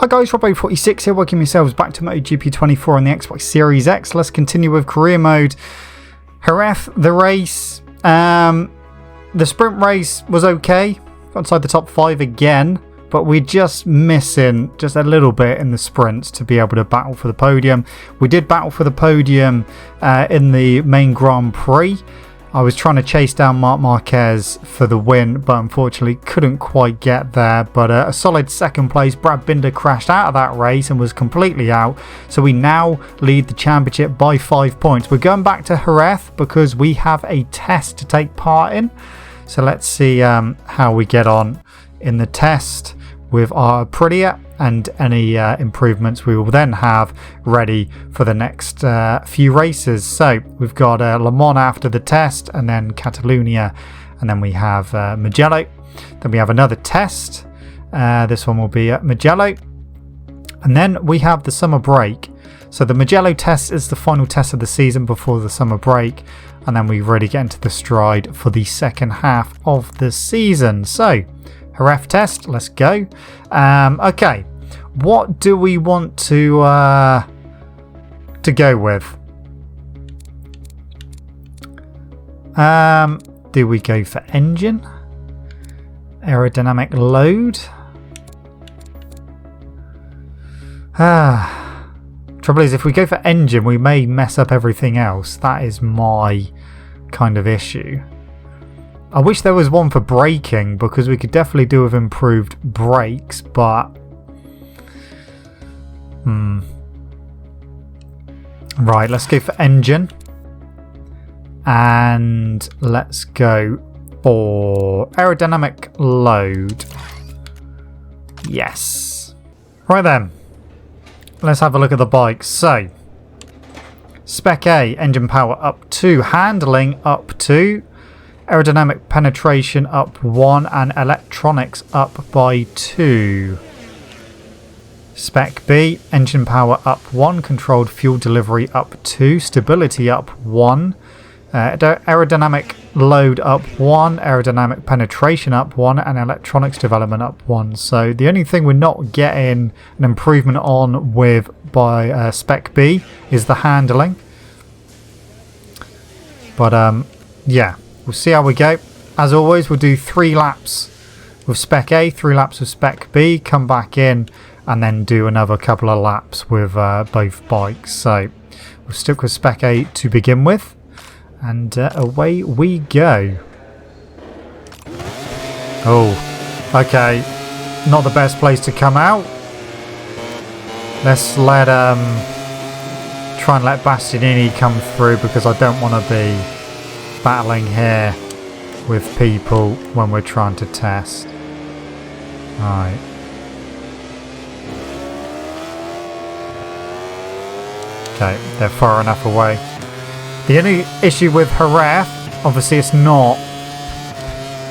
Hi guys, Robbo46 here, welcome yourselves back to MotoGP 24 on the Xbox Series X. Let's continue with career mode. Jerez, the race. The sprint race was okay. Got inside the top 5 again, but we're just missing just a little bit in the sprints to be able to battle for the podium. We did battle for the podium in the main Grand Prix. I was trying to chase down Marc Marquez for the win, but unfortunately couldn't quite get there. But a solid second place. Brad Binder crashed out of that race and was completely out. So we now lead the championship by 5 points. We're going back to Jerez because we have a test to take part in. So let's see how we get on in the test with our Aprilia, and any improvements we will then have ready for the next few races. So we've got Le Mans after the test, and then Catalonia, and then we have Mugello. Then we have another test. This one will be at Mugello. And then we have the summer break. So the Mugello test is the final test of the season before the summer break. And then we really get into the stride for the second half of the season. So Jerez test, let's go. Okay, what do we want to go with? Do we go for engine? Aerodynamic load? Trouble is, if we go for engine, we may mess up everything else. That is my kind of issue. I wish there was one for braking, because we could definitely do with improved brakes, but right, let's go for engine, and let's go for aerodynamic load. Yes. Right then, let's have a look at the bikes. So spec A, engine power up 2, handling up 2, aerodynamic penetration up 1, and electronics up by 2. Spec B, engine power up 1, controlled fuel delivery up 2, stability up 1, aerodynamic load up 1, aerodynamic penetration up 1, and electronics development up 1. So the only thing we're not getting an improvement on with by spec B is the handling. But yeah, we'll see how we go. As always, we'll do 3 laps with spec A, 3 laps with spec B, come back in, and then do another couple of laps with both bikes. So we'll stick with spec A to begin with, and away we go. Oh, okay, not the best place to come out. Let's let try and let Bastianini come through, because I don't want to be battling here with people when we're trying to test. Right. Okay, they're far enough away. The only issue with Jerez, obviously it's not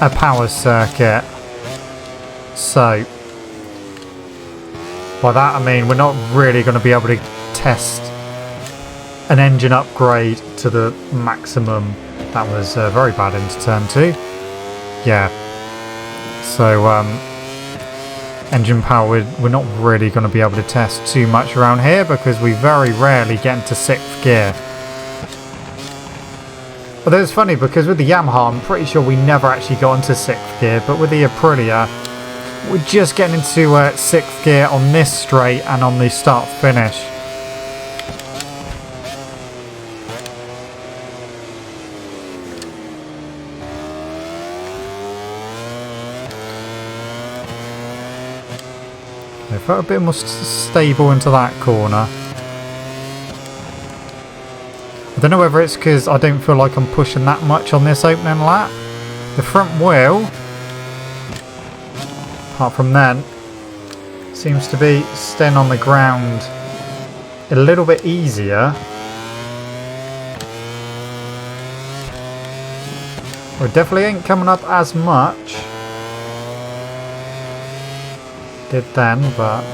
a power circuit. So by that I mean we're not really going to be able to test an engine upgrade to the maximum. That was very bad into turn 2. Yeah. So engine power, we're not really going to be able to test too much around here, because we very rarely get into 6th gear. Although it's funny, because with the Yamaha I'm pretty sure we never actually got into 6th gear, but with the Aprilia we're just getting into 6th gear on this straight and on the start finish. I felt a bit more stable into that corner. I don't know whether it's because I don't feel like I'm pushing that much on this opening lap. The front wheel, apart from then, seems to be staying on the ground a little bit easier. Well, it definitely ain't coming up as much. Did then, but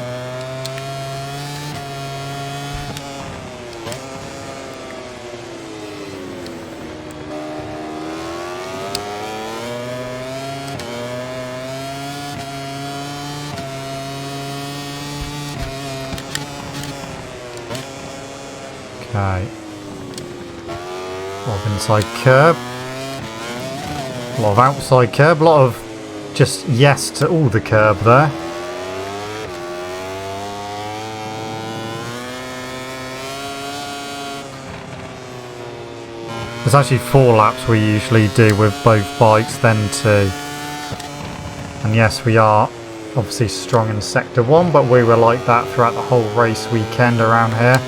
Okay. A lot of inside curb. A lot of outside curb. A lot of just yes to all the curb there. There's actually 4 laps we usually do with both bikes, then 2. And yes, we are obviously strong in sector 1, but we were like that throughout the whole race weekend around here.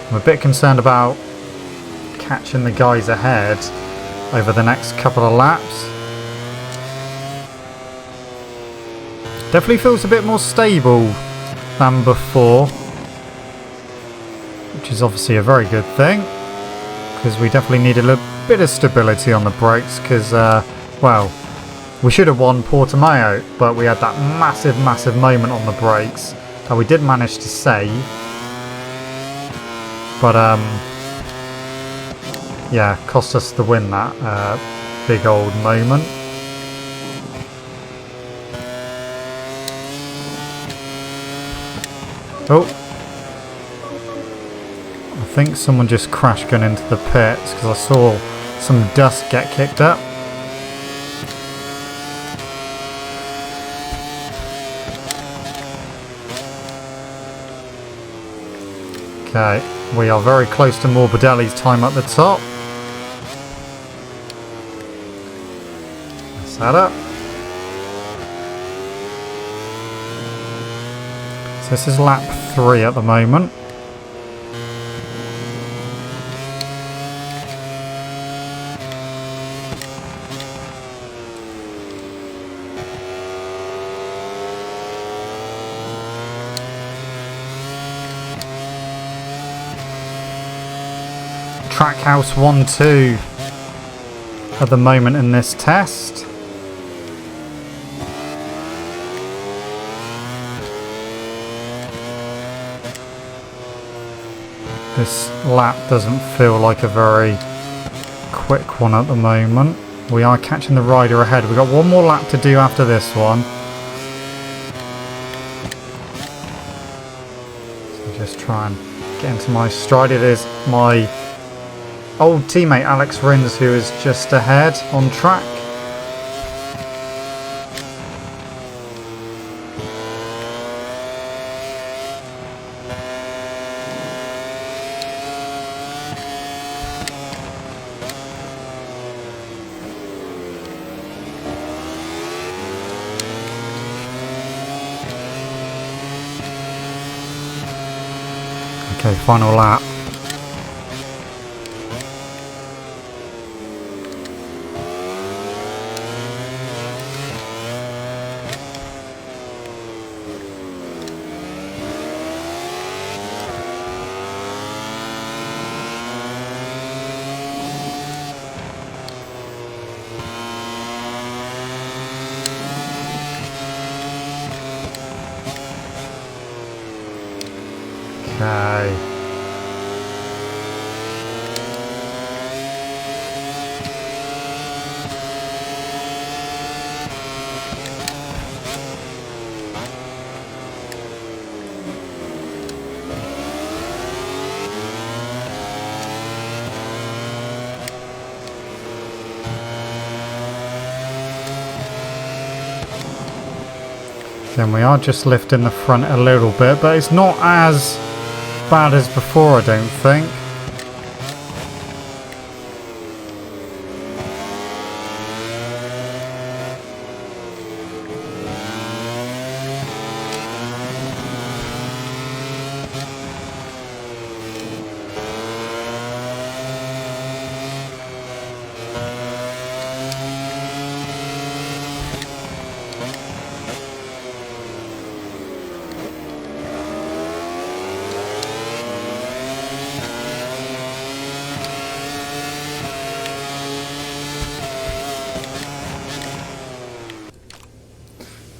I'm a bit concerned about catching the guys ahead over the next couple of laps. Definitely feels a bit more stable than before, which is obviously a very good thing, because we definitely need a little bit of stability on the brakes, because, well, we should have won Portimao, but we had that massive moment on the brakes that we did manage to save. But, yeah, cost us the win, that big old moment. Oh, I think someone just crashed going into the pits because I saw some dust get kicked up. Okay, we are very close to Morbidelli's time at the top. Let's add up. So this is lap 3 at the moment. Trackhouse 1-2 at the moment in this test. This lap doesn't feel like a very quick one at the moment. We are catching the rider ahead. We've got one more lap to do after this one. So just try and get into my stride. It is my old teammate Alex Rins who is just ahead on track. Okay, final lap. Okay. Then we are just lifting the front a little bit, but it's not as bad as before, I don't think.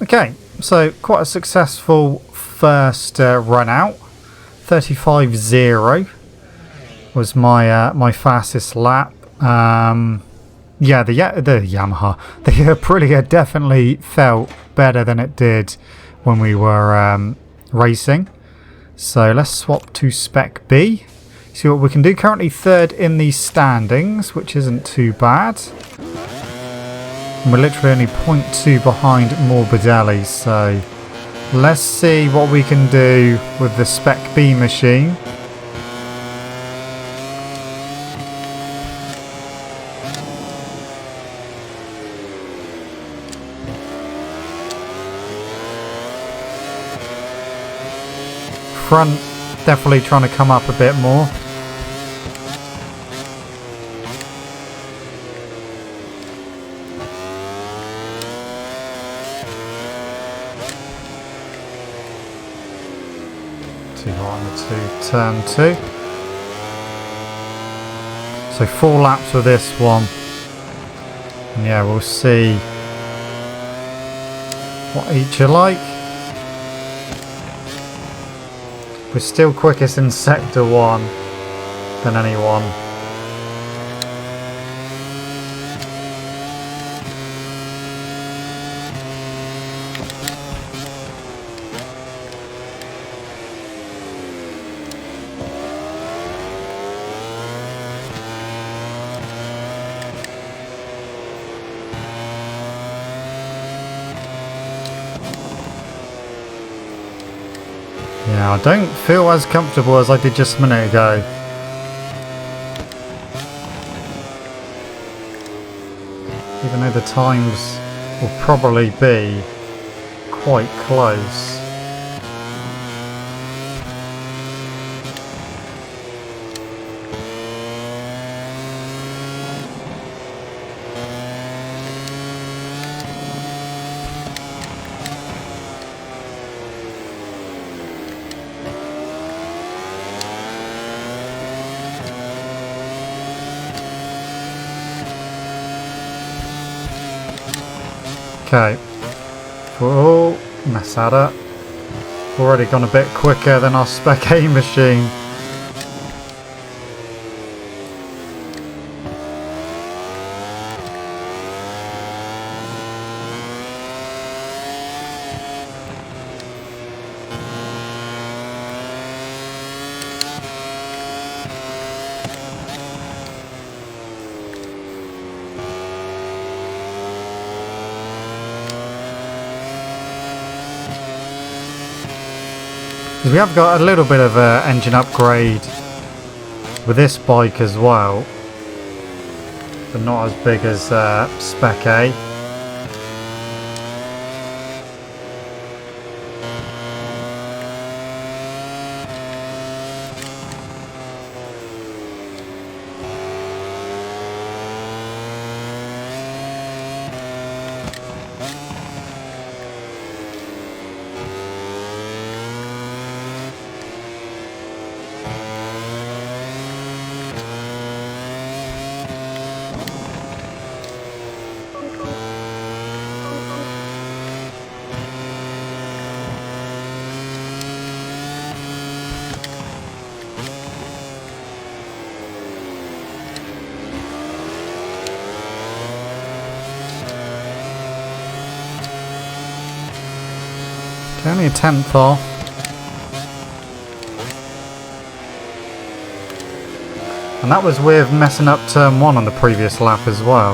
Okay, so quite a successful first run out. 35.0 was my my fastest lap. Yeah, the Yamaha, the Aprilia definitely felt better than it did when we were racing. So let's swap to Spec B. See what we can do. Currently third in the standings, which isn't too bad. And we're literally only 0.2 behind Morbidelli, so let's see what we can do with the Spec B machine. Front definitely trying to come up a bit more. Too hot on the turn 2. So 4 laps with this one. And yeah, we'll see what each are like. We're still quickest in Sector 1 than anyone. Yeah, I don't feel as comfortable as I did just a minute ago. Even though the times will probably be quite close. Okay, oh, Masada, already gone a bit quicker than our Spec A machine. We have got a little bit of an engine upgrade with this bike as well, but not as big as Spec A. Only a 10th off. And that was with messing up turn 1 on the previous lap as well.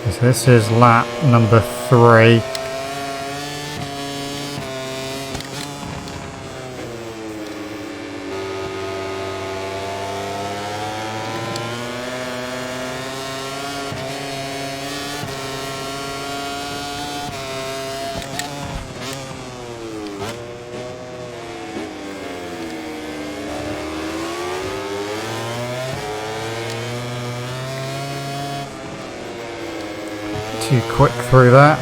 Okay, so this is lap number 3. Too quick through that.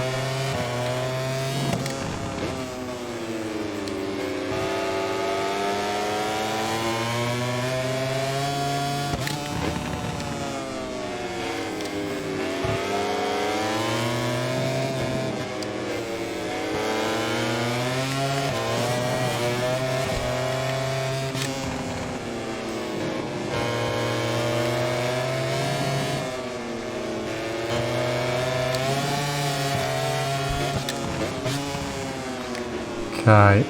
Okay.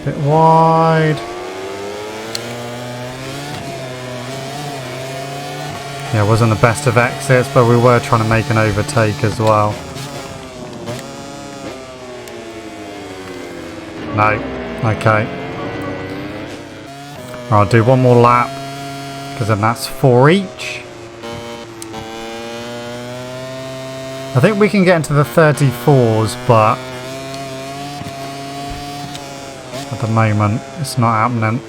Bit wide. Yeah, it wasn't the best of exits, but we were trying to make an overtake as well. No. Okay. I'll do one more lap, because then that's 4 each. I think we can get into the 34s, but at the moment it's not happening.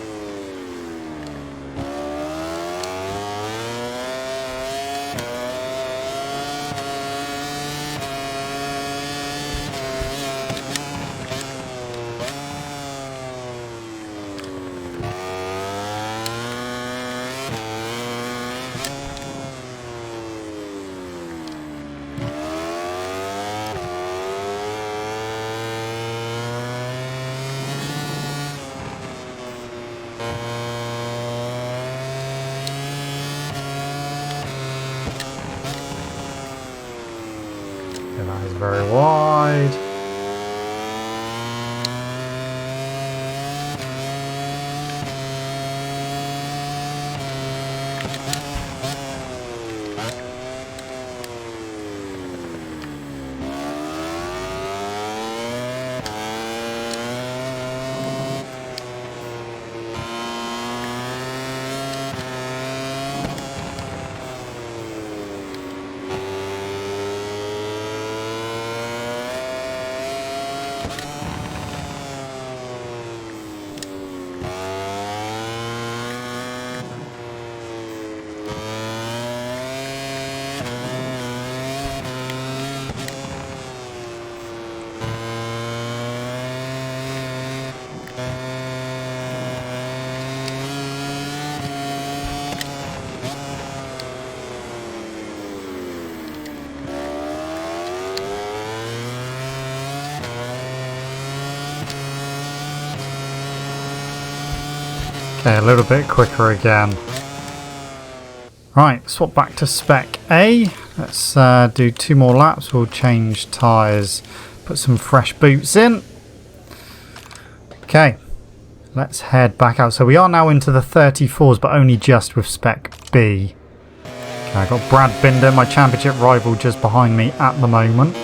That is very wide. Okay, a little bit quicker again. Right, swap back to spec A. Let's do 2 more laps. We'll change tyres, put some fresh boots in. Okay, let's head back out. So we are now into the 34s, but only just with spec B. Okay, I've got Brad Binder, my championship rival, just behind me at the moment.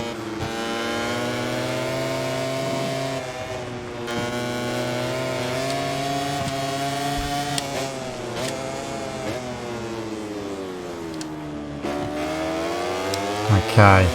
Okay.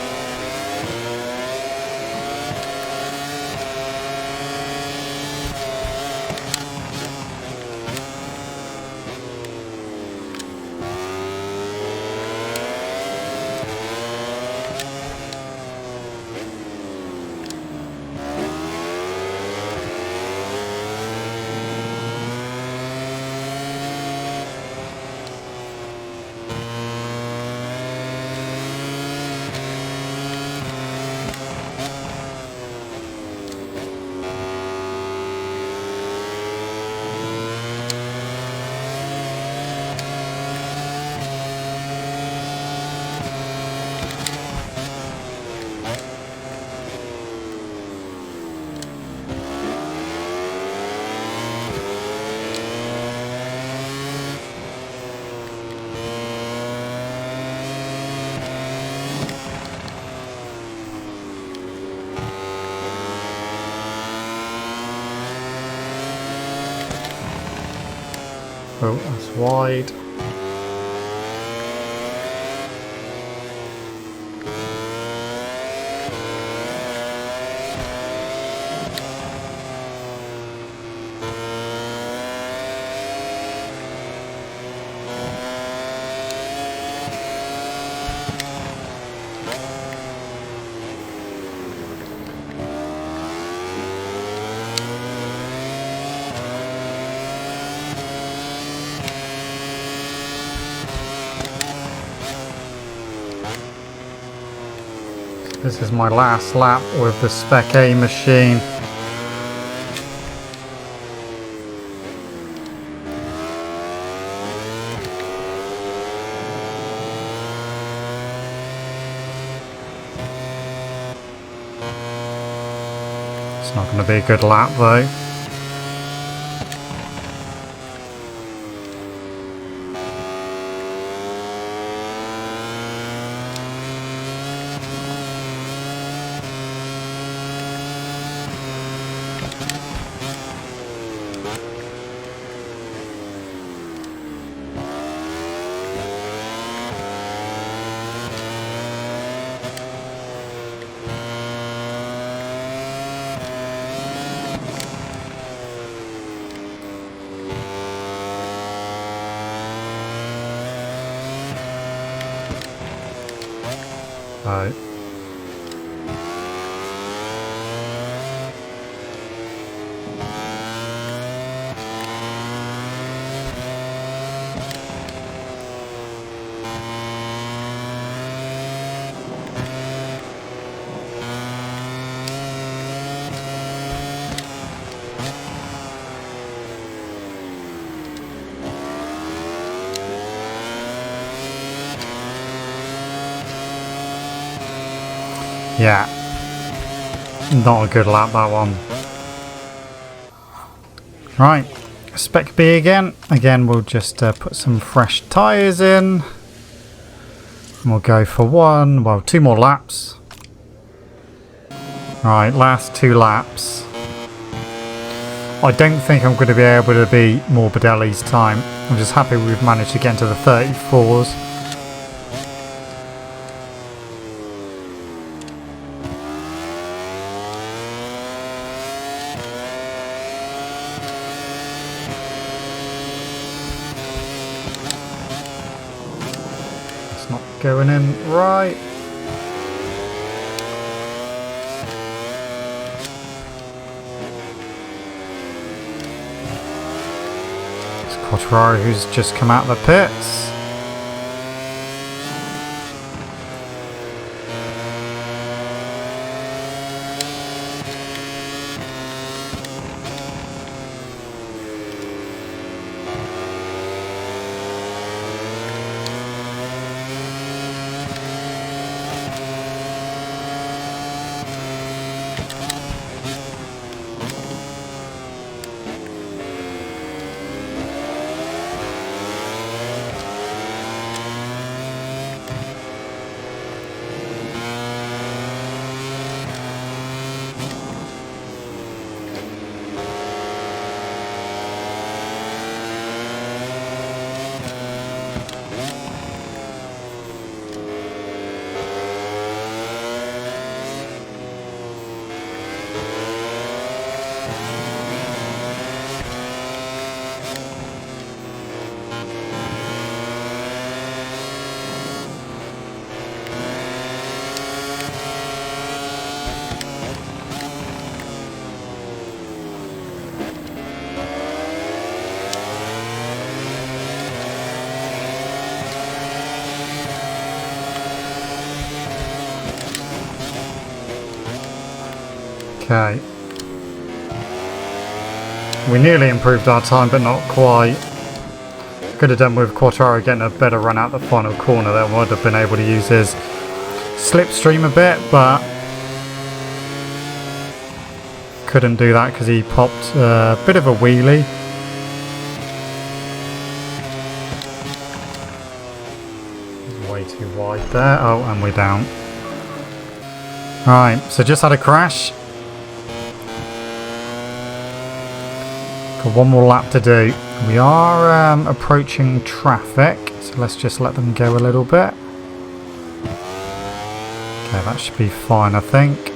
Oh, that's wide. This is my last lap with the Spec A machine. It's not going to be a good lap though. Right. Yeah, not a good lap, that one. Right, spec B again. Again, we'll just put some fresh tyres in. And we'll go for two more laps. Right, last 2 laps. I don't think I'm going to be able to beat Morbidelli's time. I'm just happy we've managed to get into the 34s. Not going in right. It's Quartararo who's just come out of the pits. Okay. We nearly improved our time, but not quite. Could have done with Quartararo getting a better run out the final corner. Then would have been able to use his slipstream a bit, but couldn't do that because he popped a bit of a wheelie. Way too wide there. Oh, and we're down. Right, so just had a crash. Got one more lap to do. We are approaching traffic, so let's just let them go a little bit. Okay, that should be fine, I think.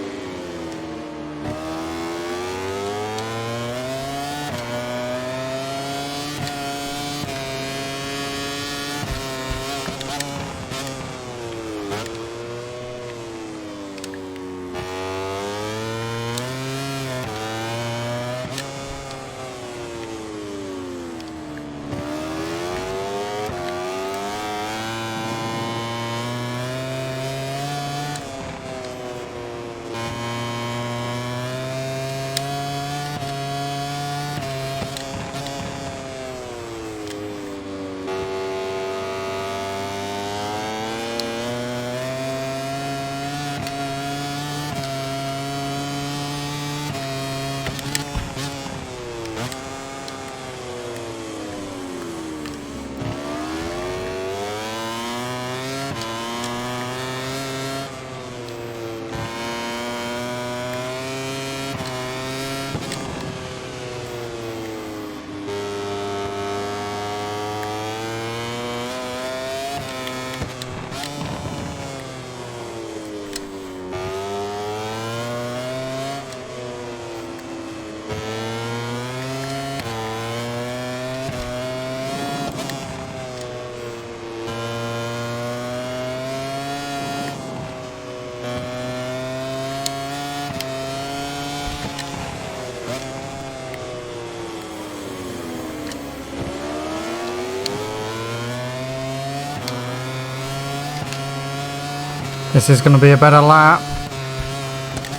This is going to be a better lap.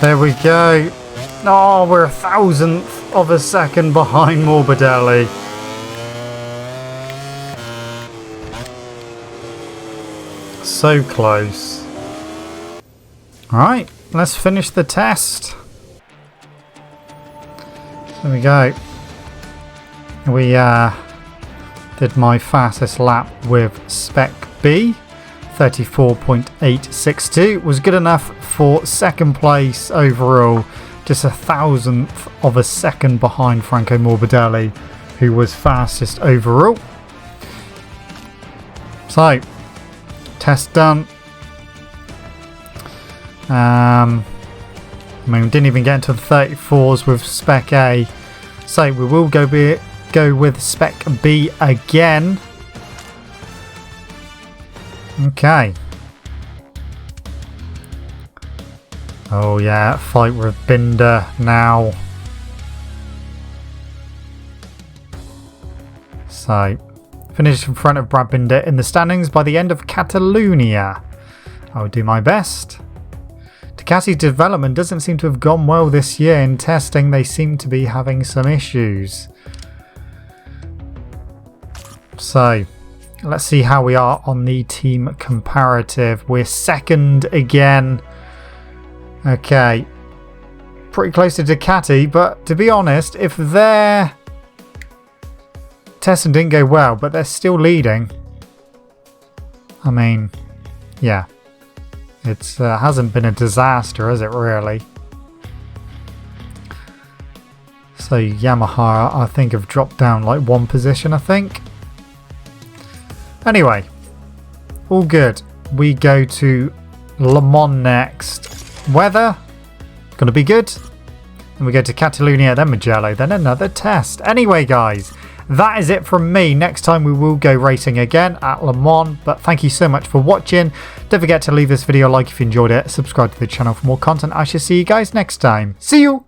There we go. Oh, we're 1,000th of a second behind Morbidelli. So close. Alright, let's finish the test. There we go. We did my fastest lap with spec B. 34.862 was good enough for second place overall, just 1,000th of a second behind Franco Morbidelli, who was fastest overall. So, test done. I mean, we didn't even get into the 34s with spec A, so we will go with spec B again. Okay. Oh yeah, fight with Binder now. So, finish in front of Brad Binder in the standings by the end of Catalonia. I will do my best. Ducati's development doesn't seem to have gone well this year. In testing, they seem to be having some issues. So, let's see how we are on the team comparative. We're second again. Okay. Pretty close to Ducati, but to be honest, if their testing didn't go well, but they're still leading, I mean, yeah. It hasn't been a disaster, has it really? So Yamaha, I think, have dropped down like one position, I think. Anyway, all good. We go to Le Mans next. Weather, going to be good. And we go to Catalonia, then Mugello, then another test. Anyway, guys, that is it from me. Next time we will go racing again at Le Mans. But thank you so much for watching. Don't forget to leave this video a like if you enjoyed it. Subscribe to the channel for more content. I shall see you guys next time. See you!